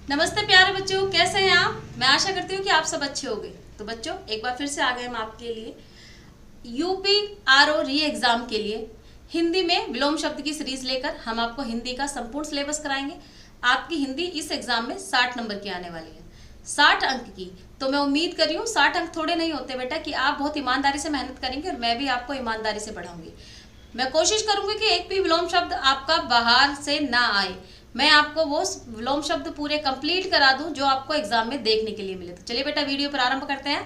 नमस्ते प्यारे बच्चों, कैसे हैं आप। मैं आशा करती हूँ कि आप सब अच्छे होंगे। तो बच्चों, एक बार फिर से आ गए हम आपके लिए यूपी आरओ री एग्जाम के लिए हिंदी में विलोम शब्द की सीरीज लेकर हम आपको हिंदी का संपूर्ण सिलेबस कराएंगे। आपकी हिंदी इस एग्जाम में 60 नंबर की आने वाली है, 60 अंक की। तो मैं उम्मीद कर रही हूँ 60 अंक थोड़े नहीं होते बेटा, कि आप बहुत ईमानदारी से मेहनत करेंगे और मैं भी आपको ईमानदारी से पढ़ाऊंगी। मैं कोशिश करूंगी कि एक भी विलोम शब्द आपका बाहर से ना आए। मैं आपको वो विलोम शब्द पूरे कंप्लीट करा दूं जो आपको एग्जाम में देखने के लिए मिले। तो चलिए बेटा, वीडियो प्रारंभ करते हैं।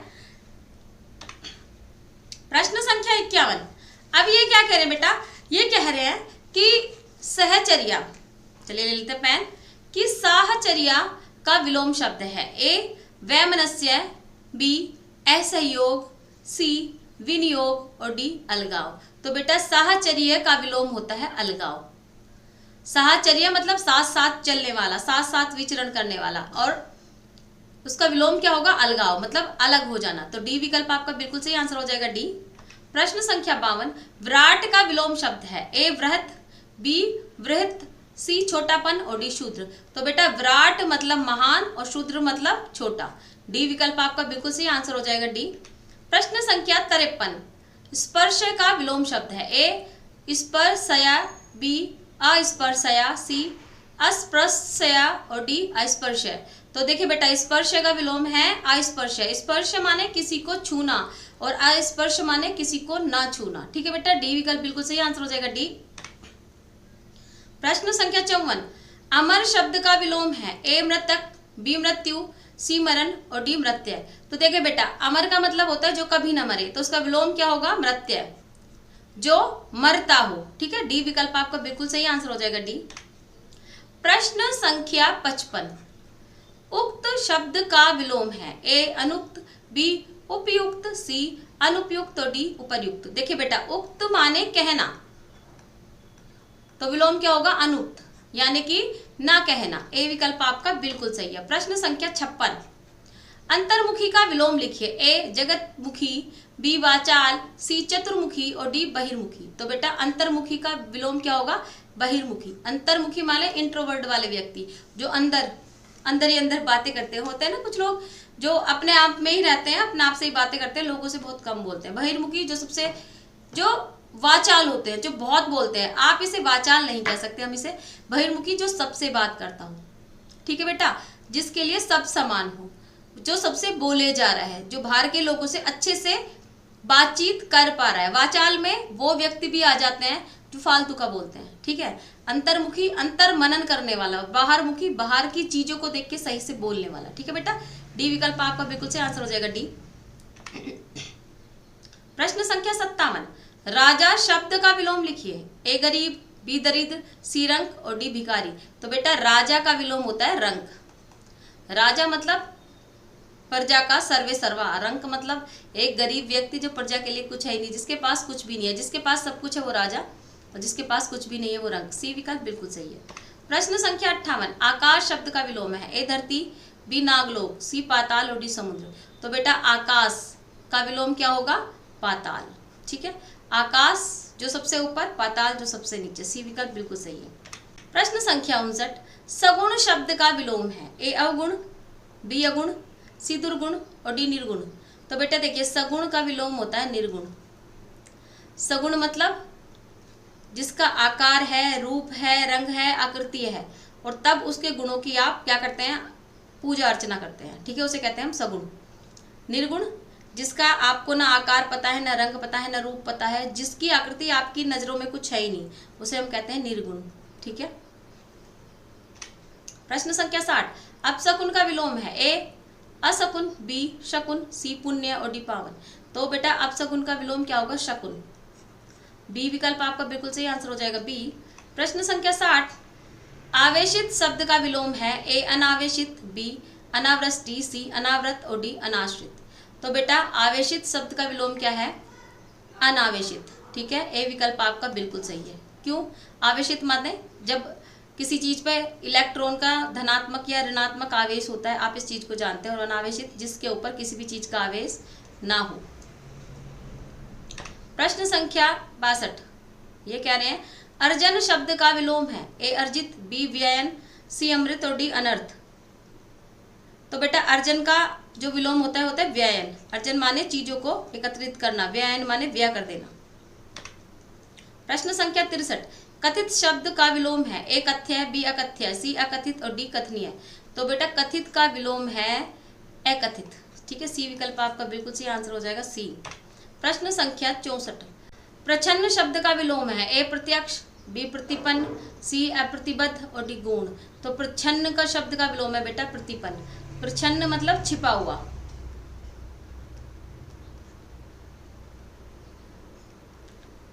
प्रश्न संख्या 51। अब ये क्या कह रहे हैं बेटा, ये कह रहे हैं कि सहचर्या, चलिए ले लेते हैं पेन, कि साहचर्या का विलोम शब्द है ए वैमनस्य, बी असहयोग, सी विनियोग और डी अलगाव। तो बेटा साहचर्य का विलोम होता है अलगाव। साहचर्य मतलब साथ साथ चलने वाला, साथ साथ विचरण करने वाला, और उसका विलोम क्या होगा, अलगाव, मतलब अलग हो जाना। तो डी विकल्प आपका बिल्कुल सही आंसर हो जाएगा, डी। प्रश्न संख्या 52। विराट का विलोम शब्द है ए वृहत, बी वृहत, सी छोटापन और डी शूद्र। तो बेटा विराट मतलब महान और शूद्र मतलब छोटा। डी विकल्प आपका बिल्कुल सही आंसर हो जाएगा, डी। प्रश्न संख्या 53। स्पर्श का विलोम शब्द है ए स्पर्शया, बी अस्पर्शया, सी अस्पृश्या और डी अस्पर्श। तो देखिए बेटा, स्पर्श का विलोम है अस्पर्श। स्पर्श माने किसी को छूना और अस्पर्श माने किसी को ना छूना। ठीक है बेटा, डी विकल्प बिल्कुल सही आंसर हो जाएगा, डी। प्रश्न संख्या 54। अमर शब्द का विलोम है ए मृतक, बी मृत्यु, सी मरण और डी मृत्यु। तो देखिए बेटा, अमर का मतलब होता है जो कभी न मरे, तो उसका विलोम क्या होगा, मृत्यु, जो मरता हो। ठीक है, डी विकल्प आपका बिल्कुल सही आंसर हो जाएगा, डी। प्रश्न संख्या 55। उक्त शब्द का विलोम है ए अनुक्त, बी उपयुक्त, सी अनुपयुक्त और डी उपर्युक्त। देखिए बेटा, उक्त माने कहना, तो विलोम क्या होगा, अनुक्त, यानी कि ना कहना। ए विकल्प आपका बिल्कुल सही है। प्रश्न संख्या 56। अंतर्मुखी का विलोम लिखिए ए जगतमुखी, बी वाचाल, सी चतुर्मुखी और डी बहिर्मुखी। तो बेटा अंतर्मुखी का विलोम क्या होगा, बहिर्मुखी। अंतर्मुखी माने इंट्रोवर्ट वाले व्यक्ति, जो अंदर ही अंदर बातें करते हैं। होते हैं ना कुछ लोग जो अपने आप में ही रहते हैं, अपने आप से ही बातें करते हैं, लोगों से बहुत कम बोलते हैं। बहिर्मुखी जो वाचाल होते हैं, जो बहुत बोलते हैं। आप इसे वाचाल नहीं कह सकते, हम इसे बहिर्मुखी, जो सबसे बात करता हूँ। ठीक है बेटा, जिसके लिए सब समान हो, जो सबसे बोले जा रहा है, जो बाहर के लोगों से अच्छे से बातचीत कर पा रहा है। वाचाल में वो व्यक्ति भी आ जाते हैं जो फालतू का बोलते हैं। ठीक है, अंतर्मुखी अंतर मनन करने वाला, बाहरमुखी बाहर की चीजों को देख के सही से बोलने वाला। ठीक है बेटा, डी विकल्प आपका बिल्कुल से आंसर हो जाएगा, डी। प्रश्न संख्या 57। राजा शब्द का विलोम लिखिए ए गरीब, बी दरिद्र, सी रंक और डी भिखारी। तो बेटा राजा का विलोम होता है रंक। राजा मतलब प्रजा का सर्वे सर्वा, रंक मतलब एक गरीब व्यक्ति जो प्रजा के लिए कुछ है नहीं, जिसके पास कुछ भी नहीं है। जिसके पास सब कुछ है वो राजा, और जिसके पास कुछ भी नहीं है वो रंक। सी विकल्प बिल्कुल सही है। प्रश्न संख्या 58। आकाश शब्द का विलोम है ए धरती, बी नागलोक, सी पाताल और डी समुद्र। तो बेटा आकाश का विलोम क्या होगा, पाताल। ठीक है, आकाश जो सबसे ऊपर, पाताल जो सबसे नीचे। सी विकल्प बिल्कुल सही है। प्रश्न संख्या 59। सगुण शब्द का विलोम है ए अवगुण, बी अगुण, सी दुर्गुण और डी निर्गुण। तो बेटा देखिए, सगुण का विलोम होता है निर्गुण। सगुण मतलब जिसका आकार है, रूप है, रंग है, आकृति है, और तब उसके गुणों की आप क्या करते हैं, पूजा अर्चना करते हैं। ठीक है, उसे कहते हैं हम सगुण। निर्गुण जिसका आपको ना आकार पता है, ना रंग पता है, ना रूप पता है, जिसकी आकृति आपकी नजरों में कुछ है ही नहीं, उसे हम कहते हैं निर्गुण। ठीक है। प्रश्न संख्या 60। अपशकुन का विलोम है ए असकुन, बी शकुन, सी पुण्य और डी पावन। तो बेटा अपशकुन का विलोम क्या होगा, शकुन। बी विकल्प आपका बिल्कुल सही आंसर हो जाएगा, बी। प्रश्न संख्या 60। आवेशित शब्द का विलोम है ए अनावेशित, बी अनावृष्टि, सी अनावृत और डी अनाश्रित। तो बेटा आवेशित शब्द का विलोम क्या है, अनावेशित। ठीक है, ए विकल्प आपका बिल्कुल सही है। क्यों, आवेशित माने जब किसी चीज पे इलेक्ट्रॉन का धनात्मक या ऋणात्मक आवेश होता है, आप इस चीज को जानते हैं। और अनावेशित जिसके ऊपर किसी भी चीज का आवेश ना हो। प्रश्न संख्या 62। ये कह रहे हैं अर्जन शब्द का विलोम है ए अर्जित, बी व्ययन, सी अमृत और डी अनर्थ। तो बेटा अर्जन का जो विलोम होता है व्ययन। अर्जन माने चीजों को एकत्रित करना, व्ययन माने व्यय कर देना। प्रश्न संख्या 63, कथित शब्द का विलोम है। ए कथ्य, बी अकथ्य, सी अकथित और डी कथनीय। तो बेटा कथित का विलोम है अकथित, ठीक है। सी विकल्प आपका बिल्कुल सही आंसर हो जाएगा, सी। प्रश्न संख्या 64, प्रच्छन्न शब्द का विलोम है। ए प्रत्यक्ष, बी प्रतिपन्न, सी अप्रतिबद्ध और डी गौण। तो प्रच्छन्न का शब्द का विलोम है बेटा प्रतिपन्न। प्रच्छन्न मतलब छिपा हुआ,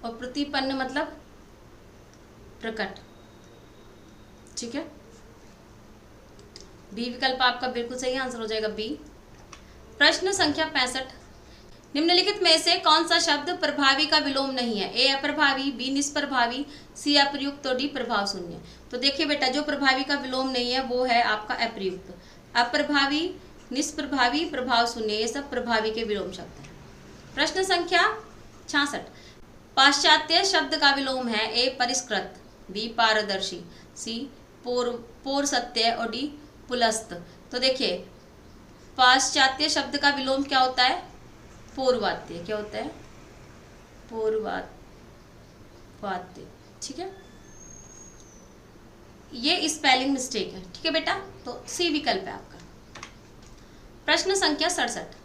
और प्रतिपन्न मतलब प्रकट, ठीक है। बी विकल्प आपका बिल्कुल सही आंसर हो जाएगा, बी। प्रश्न संख्या 65, निम्नलिखित में से कौन सा शब्द प्रभावी का विलोम नहीं है। ए अप्रभावी, बी निष्प्रभावी, सी अप्रयुक्त और डी प्रभाव शून्य। तो देखिए बेटा जो प्रभावी का विलोम नहीं है वो है आपका अप्रयुक्त। अप्रभावी, निष्प्रभावी, प्रभाव शून्य, ये सब प्रभावी के विलोम शब्द हैं। प्रश्न संख्या 66, पाश्चात्य शब्द का विलोम है। ए परिष्कृत, बी पारदर्शी, सी पौरसत्य और डी पुलस्त। तो देखिए पाश्चात्य शब्द का विलोम क्या होता है, पौर्वात्य। क्या होता है, पौर्वात्य, ठीक है। ये स्पेलिंग मिस्टेक है, ठीक है बेटा, तो सी विकल्प है आपका। प्रश्न संख्या 67,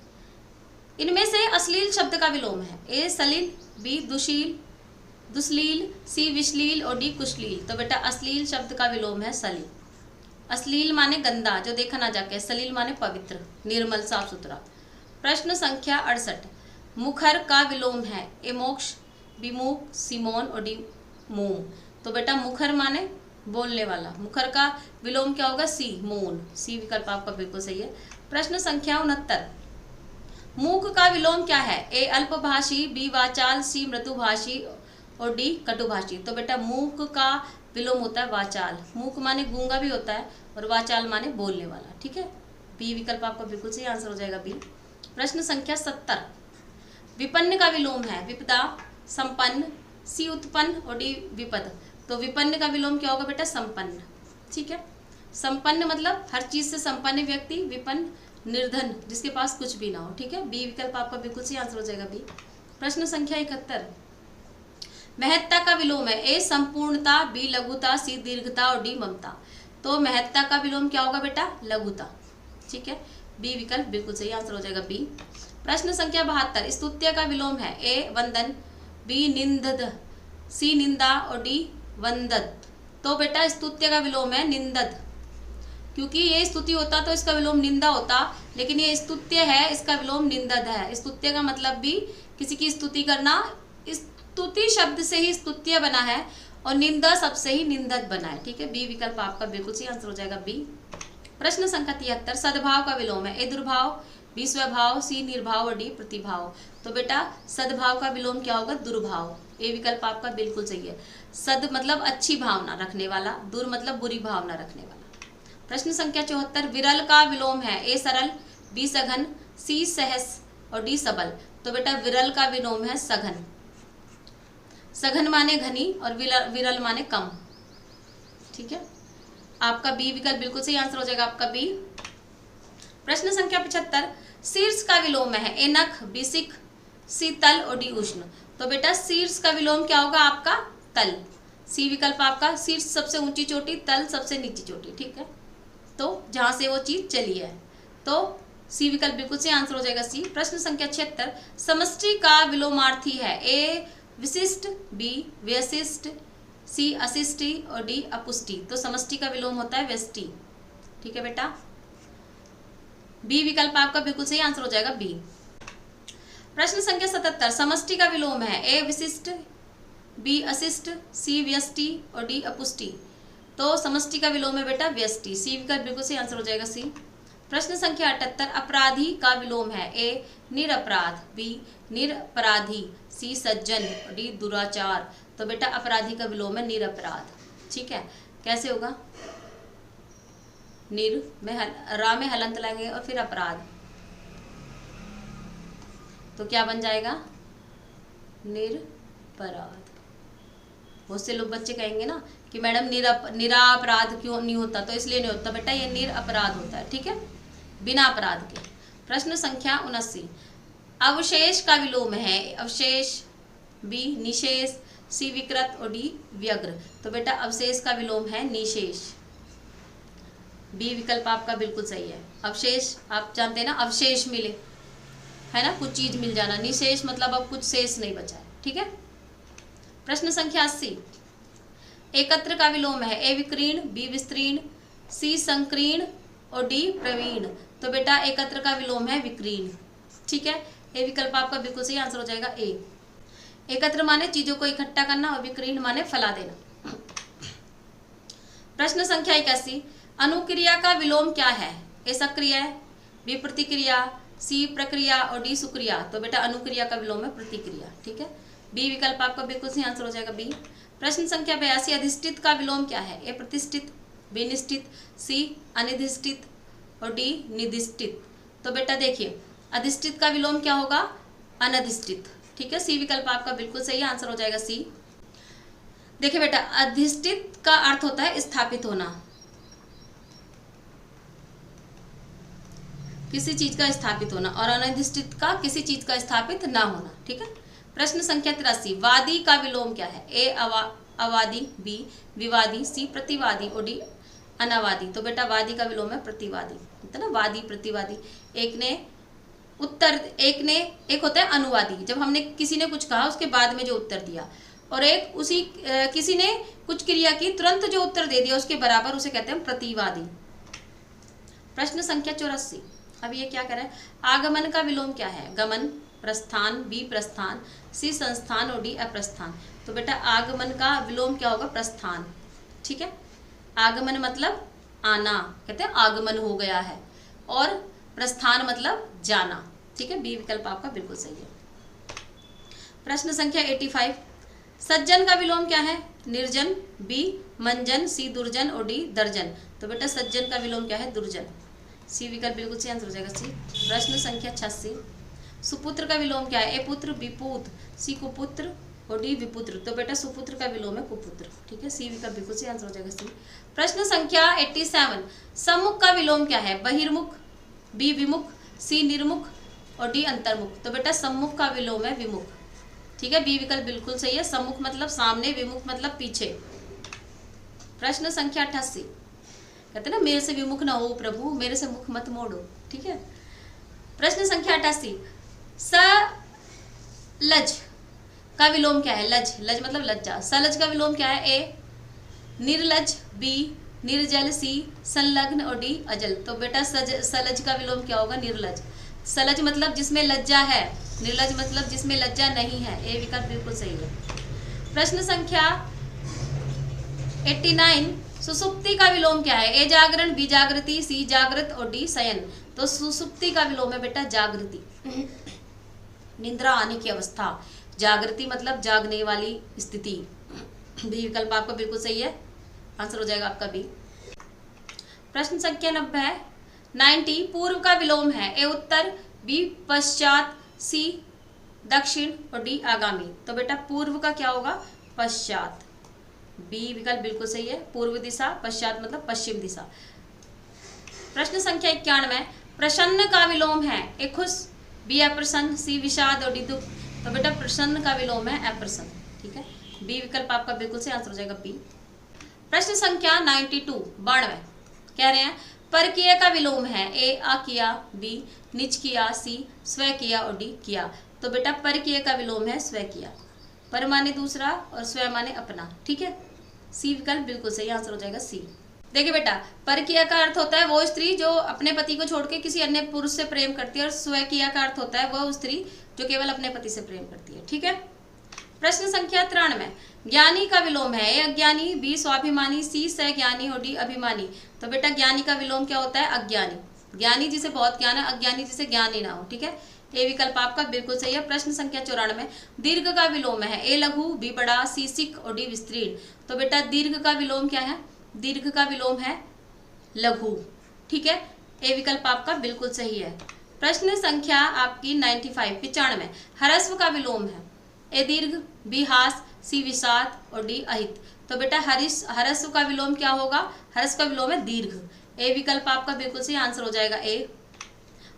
इनमें से अश्लील शब्द का विलोम है। ए सलील, बी दुशील, दुश्लील, सी विश्लील और डी कुश्लील। तो बेटा अश्लील शब्द का विलोम है सलील। अश्लील माने गंदा, जो देखा ना जाके। सलील माने पवित्र, निर्मल, साफ सुथरा। प्रश्न संख्या 68, मुखर का विलोम है। ए मोक्ष, बी मूक, सी मौन और डी मोम। तो बेटा मुखर माने बोलने वाला, मुखर का विलोम क्या होगा, सी मौन। सी विकल्प आपका बिल्कुल सही है। प्रश्न संख्या 69, मूक का विलोम क्या है। ए अल्पभाषी, बी वाचाल, सी मृदुभाषी और डी कटुभाषी। तो बेटा मूक का विलोम होता है वाचाल। मूक माने गूंगा भी होता है और वाचाल माने बोलने वाला, ठीक है। बी विकल्प आपका बिल्कुल सही आंसर हो जाएगा, बी। प्रश्न संख्या 70, विपन्न का विलोम है। विपदा, संपन्न, सी उत्पन्न और डी विपद। तो विपन्न का विलोम क्या होगा बेटा, संपन्न, ठीक है। संपन्न मतलब हर चीज से संपन्न व्यक्ति, विपन्न निर्धन, जिसके पास कुछ भी ना हो, ठीक है। बी विकल्प आपका बिल्कुल सही आंसर हो जाएगा, बी। प्रश्न संख्या 71, महत्ता का विलोम है। ए संपूर्णता, बी लघुता, सी दीर्घता और डी ममता। तो महत्ता का विलोम क्या होगा बेटा, लघुता, ठीक है। बी विकल्प बिल्कुल सही आंसर हो जाएगा, बी। प्रश्न संख्या 72, स्तुत्य का विलोम है। ए वंदन, बी निंदद, सी निंदा और डी वंदत। तो बेटा स्तुत्य का विलोम है निंदद, क्योंकि ये स्तुति होता तो इसका विलोम निंदा होता, लेकिन ये स्तुत्य है, इसका विलोम निंदद है। स्तुत्य का मतलब भी किसी की स्तुति करना, स्तुति शब्द से ही स्तुत्य बना है और निंदा शब्द से ही निंदक बना है, ठीक है। बी विकल्प आपका बिल्कुल सही आंसर हो जाएगा, बी। प्रश्न संख्या 73, सद्भाव का विलोम है। ए दुर्भाव, बी स्वभाव, सी निर्भाव और डी प्रतिभाव। तो बेटा सद्भाव का विलोम क्या होगा, दुर्भाव। ए विकल्प आपका बिल्कुल सही है। सद मतलब अच्छी भावना रखने वाला, दुर मतलब बुरी भावना रखने वाला। प्रश्न संख्या 74, विरल का विलोम है। ए सरल, बी सघन, सी सहस और डी सबल। तो बेटा विरल का विलोम है सघन। सघन माने घनी और विरल माने कम, ठीक है। आपका बी विकल्प बिल्कुल सही आंसर हो जाएगा, आपका बी। प्रश्न संख्या 75, शीर्ष का विलोम है। ए नख, बी सिख, सी तल और डी उष्ण। तो बेटा शीर्ष का विलोम क्या होगा आपका, तल। सी विकल्प आपका, शीर्ष सबसे ऊंची चोटी, तल सबसे नीची चोटी, ठीक है। तो जहां से वो चीज चली है, तो सी विकल्प बिल्कुल सही आंसर हो जाएगा, सी। प्रश्न संख्या 76, समष्टि का विलोमार्थी है। ए विशिष्ट, बी व्यशिष्ट, सी अशिष्टि और डी अपुष्टि। तो समष्टि का विलोम होता है व्यष्टि, ठीक है बेटा। बी विकल्प आपका बिल्कुल सही आंसर हो जाएगा, बी। प्रश्न संख्या 77, समष्टि का विलोम है। ए विशिष्ट, बी अशिष्ट, सी व्यष्टि और डी अपुष्टि। तो समष्टि का विलोम है बेटा व्यष्टि। सी विकल्प बिल्कुल सही आंसर हो जाएगा, सी। प्रश्न संख्या 78, अपराधी का विलोम है। ए निरपराध, बी निरपराधी, सी सज्जन, डी दुराचार। तो बेटा अपराधी का विलोम है निरपराध, ठीक है। कैसे होगा, निर में रा में हलंत लेंगे और फिर अपराध, तो क्या बन जाएगा, निरपराध। बहुत से लोग बच्चे कहेंगे ना कि मैडम निरापराध क्यों नहीं होता, तो इसलिए नहीं होता बेटा, ये निरपराध होता है, ठीक है। बिना अपराध के। प्रश्न संख्या 79, अवशेष का विलोम है। अवशेष, बी निशेष, सी विकृत और डी व्यग्र। तो बेटा अवशेष का विलोम है निशेष। बी विकल्प आपका बिल्कुल सही है। अवशेष आप जानते हैं ना, अवशेष मिले, है ना, कुछ चीज मिल जाना। निशेष मतलब अब कुछ शेष नहीं बचा है। ठीक है। प्रश्न संख्या 80, एकत्र का विलोम है। ए विकीर्ण, बी विस्तीर्ण, सी संकीर्ण और डी प्रवीण। तो बेटा एकत्र का विलोम है विकीर्ण। ठीक है, ए विकल्प आपका बिल्कुल सही आंसर हो जाएगा ए। एकत्र माने चीजों को इकट्ठा करना और विकीर्ण माने फैला देना। प्रश्न संख्या 81, अनुक्रिया का विलोम क्या है। ए सक्रिय, बी प्रतिक्रिया, सी प्रक्रिया और डी सुक्रिया। तो बेटा अनुक्रिया का विलोम है प्रतिक्रिया। ठीक है, बी विकल्प आपका बिल्कुल सही आंसर हो जाएगा बी। प्रश्न संख्या 82, अधिष्ठित का विलोम क्या है। ए प्रतिष्ठित, बी निष्ठित, सी अनिधिष्ठित और डी निधिष्ठित। तो बेटा देखिए अधिष्ठित का विलोम क्या होगा, अनधिष्ठित। ठीक है, सी विकल्प आपका बिल्कुल सही आंसर हो जाएगा सी। देखिए बेटा अधिष्ठित का अर्थ होता है स्थापित होना, किसी चीज का स्थापित होना, और अनधिष्ठित का किसी चीज का स्थापित ना होना। ठीक है। प्रश्न संख्या 83, वादी का विलोम क्या है। ए अवादी, बी विवादी, सी प्रतिवादी और डी अनावादी। तो बेटा वादी का विलोम है प्रतिवादी, है ना, वादी प्रतिवादी। एक होता है अनुवादी, जब हमने किसी ने कुछ कहा उसके बाद में जो उत्तर दिया, और एक उसी किसी ने कुछ क्रिया की तुरंत जो उत्तर दे दिया उसके बराबर, उसे कहते हैं प्रतिवादी। प्रश्न संख्या 84, अब ये क्या कह रहा है, आगमन का विलोम क्या है। गमन, प्रस्थान, बी प्रस्थान, सी संस्थान और डी अप्रस्थान। तो बेटा आगमन का विलोम क्या होगा, प्रस्थान। ठीक है, आगमन मतलब आना, कहते हैं आगमन हो गया है, और प्रस्थान मतलब जाना। ठीक है, बी विकल्प आपका बिल्कुल सही है। प्रश्न संख्या 85, सज्जन का विलोम क्या है। निर्जन, बी मंजन, सी दुर्जन और डी दर्जन। तो बेटा सज्जन का विलोम क्या है, दुर्जन। सी विकल्प बिल्कुल सही आंसर हो जाएगा सी। प्रश्न संख्या 86, सुपुत्र का विलोम क्या है। ए पुत्र, बी पूत, सी कुपुत्र और डी विपुत्र। तो बेटा सुपुत्र का विलोम है कुपुत्र। ठीक है, सी विकल्प बिल्कुल सही आंसर हो जाएगा सी। प्रश्न संख्या 87, सम्मुख का विलोम क्या है। बहिर्मुख, बी विमुख, सी निर्मुख और डी अंतर्मुख। तो बेटा सम्मुख का विलोम है विमुख। ठीक है, बी विकल्प बिल्कुल सही है। सम्मुख मतलब सामने, विमुख मतलब पीछे। प्रश्न संख्या 88, कहते ना मेरे से विमुख न हो प्रभु, मेरे से मुख मत मोड़ो। ठीक है। प्रश्न संख्या 88, सलज का विलोम क्या है। लज, लज मतलब लज्जा। सलज का विलोम क्या है। ए निर्लज, बी निर्जल, सी संलग्न और डी अजल। तो बेटा सलज का विलोम क्या होगा, निर्लज। सलज मतलब जिसमें लज्जा है, निर्लज मतलब जिसमें लज्जा नहीं है। ए विकल्प बिल्कुल सही है। प्रश्न संख्या 89, सुसुप्ति का विलोम क्या है। ए जागरण, बी जागृति, सी जागृत और डी शयन। तो सुसुप्ति का विलोम है बेटा जागृति, निद्रा आने की अवस्था। जागृति मतलब जागने वाली स्थिति। बी विकल्प आपका बिल्कुल सही है, आंसर हो जाएगा आपका बी। प्रश्न संख्या 90, पूर्व का विलोम है। ए उत्तर, बी पश्चात, सी दक्षिण और डी आगामी। तो बेटा पूर्व का क्या होगा, पश्चात। बी विकल्प बिल्कुल सही है, पूर्व दिशा, पश्चात मतलब पश्चिम दिशा। प्रश्न संख्या 91, प्रसन्न का विलोम है। ए खुश, बी अप्रसन्न, सी विषाद और डी दुख। तो बेटा प्रसन्न का विलोम है अप्रसन्न। ठीक है, बी विकल्प आपका बिल्कुल सही आंसर हो जाएगा बी। प्रश्न संख्या 92, 92 कह रहे हैं परकीय का विलोम है। ए अकिया, बी निज किया, सी स्व किया और डी किया। तो बेटा परकीय का विलोम है स्व किया। पर माने दूसरा और स्व माने अपना। ठीक है, सी विकल्प बिल्कुल सही आंसर हो जाएगा सी। देखिए बेटा परकीय का अर्थ होता है वो स्त्री जो अपने पति को छोड़ के किसी अन्य पुरुष से प्रेम करती है, और स्वकीय का अर्थ होता है वह स्त्री जो केवल अपने पति से प्रेम करती है। ठीक है। प्रश्न संख्या 93, ज्ञानी का विलोम है। ए अज्ञानी, बी स्वाभिमानी, सी सज्ञानी और डी अभिमानी। तो बेटा ज्ञानी का विलोम क्या होता है, अज्ञानी। ज्ञानी जिसे बहुत ज्ञान है, अज्ञानी जिसे ज्ञान ही ना हो। ठीक है, ए विकल्प आपका बिल्कुल सही है। प्रश्न संख्या 94, दीर्घ का विलोम है। ए लघु, बी बड़ा, सी सिख और डी विस्तीर्ण। तो बेटा दीर्घ का विलोम क्या है, दीर्घ का विलोम है लघु। ठीक है, ए विकल्प आपका बिल्कुल सही है। प्रश्न संख्या आपकी 95, ह्रस्व का विलोम है। ए दीर्घ, बी हास, सी विषाद और डी अहित। तो बेटा ह्रस्व का विलोम क्या होगा, ह्रस्व का विलोम है दीर्घ। ए विकल्प आपका बिल्कुल सही आंसर हो जाएगा ए।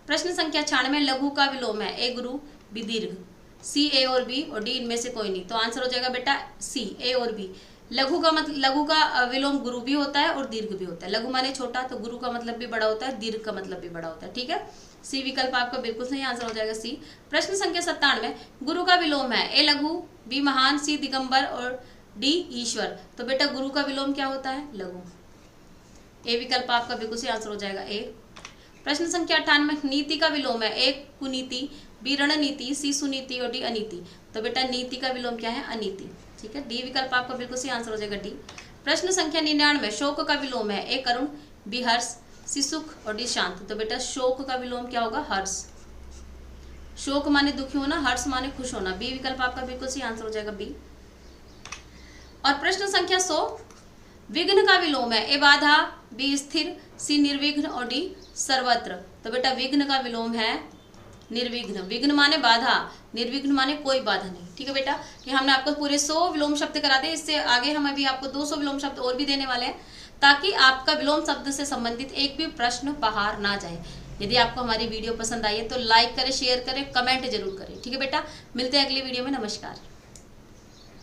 प्रश्न संख्या 96, लघु का विलोम है ए गुरु बी दीर्घ, सी ए और बी और डी इनमें से कोई नहीं। तो आंसर हो जाएगा बेटा सी ए और बी। लघु का विलोम गुरु भी होता है और दीर्घ भी होता है। लघु माने छोटा, तो गुरु का मतलब भी बड़ा होता है, दीर्घ का मतलब भी बड़ा होता है। ठीक है, सी विकल्प आपका बिल्कुल सही आंसर हो जाएगा सी। प्रश्न संख्या 97, गुरु का विलोम है ए लघु बी महान सी दिगंबर और डी ईश्वर। तो बेटा गुरु का विलोम क्या होता है? लघु। ए विकल्प आपका बिल्कुल सही आंसर हो जाएगा ए। प्रश्न संख्या 98, नीति का विलोम है ए कुनीति बी रणनीति सी सुनीति और डी अनीति। तो बेटा नीति का विलोम क्या है? अनीति। ठीक है, डी विकल्प आपका बिल्कुल सही आंसर हो जाएगा डी। प्रश्न संख्या 99, शोक का विलोम है ए करुण बी हर्ष सी सुख और डी शांत। तो बेटा शोक का विलोम क्या होगा? हर्ष। शोक माने दुखी होना, हर्ष माने खुश होना। बी विकल्प आपका बिल्कुल सही आंसर हो जाएगा बी। और प्रश्न संख्या 100, विघ्न का विलोम है ए बाधा बी स्थिर सी निर्विघ्न और डी सर्वत्र। तो बेटा विघ्न का विलोम है निर्विघ्न। विघ्न माने बाधा, निर्विघ्न माने कोई बाधा नहीं। ठीक है बेटा, कि हमने आपको पूरे 100 विलोम शब्द करा दे। इससे आगे हम अभी आपको 200 विलोम शब्द और भी देने वाले हैं, ताकि आपका विलोम शब्द से संबंधित एक भी प्रश्न बाहर ना जाए। यदि आपको हमारी वीडियो पसंद आई है तो लाइक करें, शेयर करें, कमेंट जरूर करें। ठीक है बेटा, मिलते हैं अगली वीडियो में। नमस्कार।